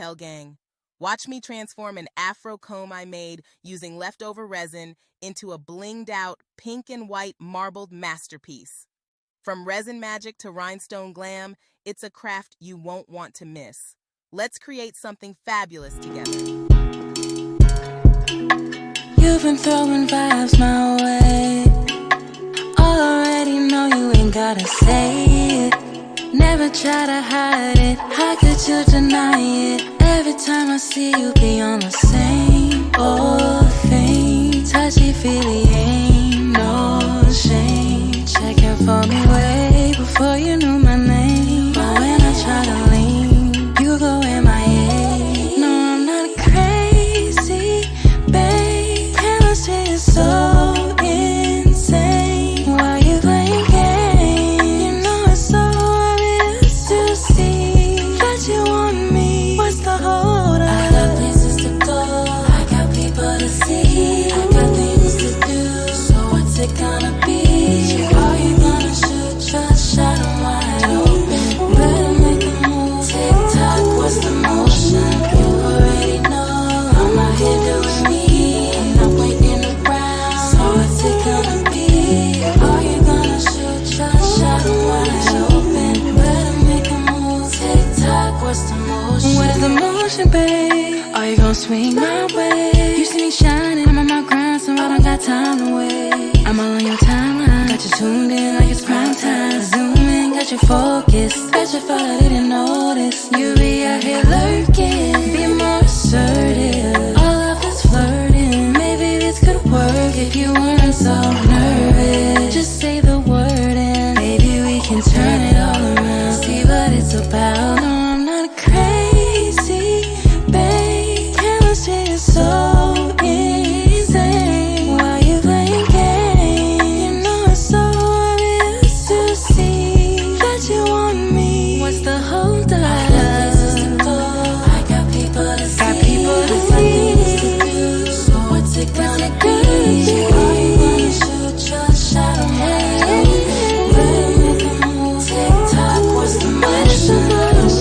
Cartel gang. Watch me transform an Afro comb I made using leftover resin into a blinged-out pink and white marbled masterpiece. From resin magic to rhinestone glam, it's a craft you won't want to miss. Let's create something fabulous together. You've been throwing vibes my way. Already know you ain't gotta say it. Never try to hide it. How could you deny it? Every time I see you be on the same old thing. Touchy-feely, ain't no shame. Checking for me way before you knew my name. But when I try to lean, you go MIA. No, I'm not crazy, babe. Chemistry is so insane. Why you playing games? You know it's so obvious to see that you want me. What's the hold up? I got places to go, I got people to see, I got things to do. So what's it gonna be? Are you gonna shoot your shot wide open? Better make a move. Tick-tock, what's the motion? You already know I'm out here doing me, I'm not waiting around. So what's it gonna be? Are you gonna shoot your shot wide open? Better make a move. Tick-tock, what's the motion? What is the motion, babe? Are you gonna swing my way? You see me shining, I'm on my grind, so I don't got time to wait. I'm all on your timeline, got you tuned in like it's prime time. Zoom in, got you focused. Bet you thought I didn't notice. You be out here lurking, be more assertive. All of this flirting, maybe this could work if you weren't so nervous. Just say the word and maybe we can turn it all around. See what it's about. No, I'm not crazy, babe. Chemistry is so insane. Why you playing games? You know it's so obvious to see that you want me. What's the hold up? I got places to go, I got people to see, got people to things to do. So what's it gonna be? Are you gonna shoot your shot wide open? Better make a move. Tick-tock, what's the motion? You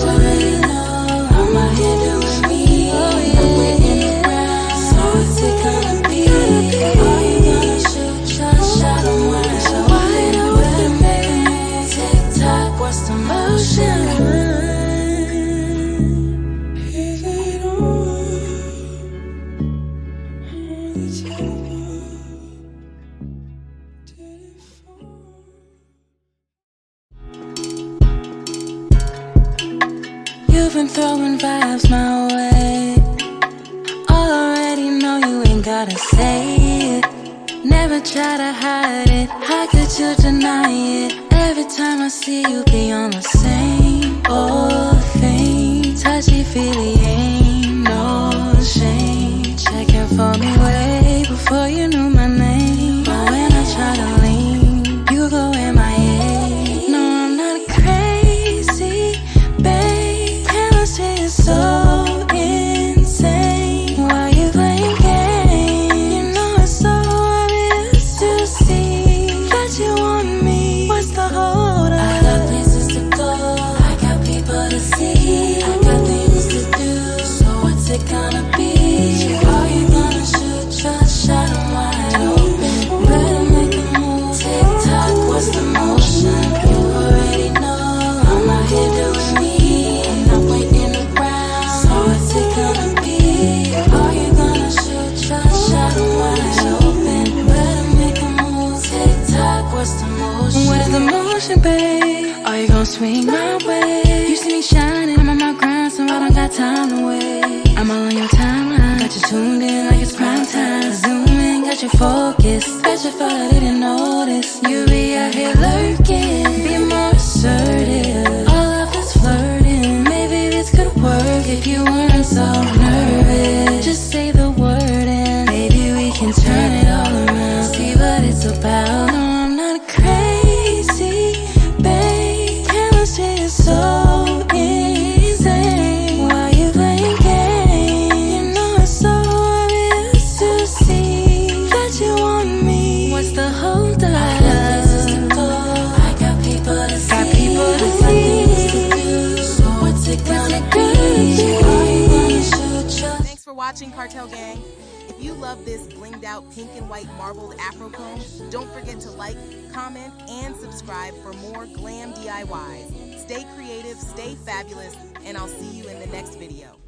already know I'm out here doing me, I'm waiting around. So what's it gonna be? Are you gonna shoot your shot wide open? Better make a move. Tick-tock, what's the motion? Is it on the telephone? You've been throwing vibes my way. Already know you ain't gotta say it. Never try to hide it. How could you deny it? Every time I see you be on the same old thing. Touchy-feely, ain't no shame. Checking for me way before you knew my name. But when I try to lean, you go MIA. No, I'm not crazy, babe. Chemistry is so insane. Why you playing games? You know it's so obvious to see that you want me. What's the hold up? I got places to go, I got people to see, I got things to do. So what's it gonna be? Are you gonna shoot your shot wide open? Better make a move. Tick-tock, what's the motion? You already know I'm out here doing me, I'm not waiting around. So what's it gonna be? Are you gonna shoot your shot wide open? Better make a move. Tick-tock, what's the motion? What is the motion, babe? Are you gonna swing my way? You see me shining, I'm on my grind, so I don't got time to wait. I'm all on your timeline, got you tuned in like it's prime time. Zoom in, got you focused. Bet you thought I didn't notice. You be out here lurking, be more assertive. All of this flirting, maybe this could work if you weren't so nervous. Just say the word and maybe we can turn it all around. See what it's about. No, I'm not crazy, babe. Chemistry is so insane. Why you playing games? You know it's so obvious to see that you want me. What's the hold up? I got places to go, I got people to see, got people to things to do. So what's it gonna be? Are you for watching, Cartel Gang. If you love this blinged out pink and white marbled Afro comb, don't forget to like, comment, and subscribe for more glam DIYs. Stay creative, stay fabulous, and I'll see you in the next video.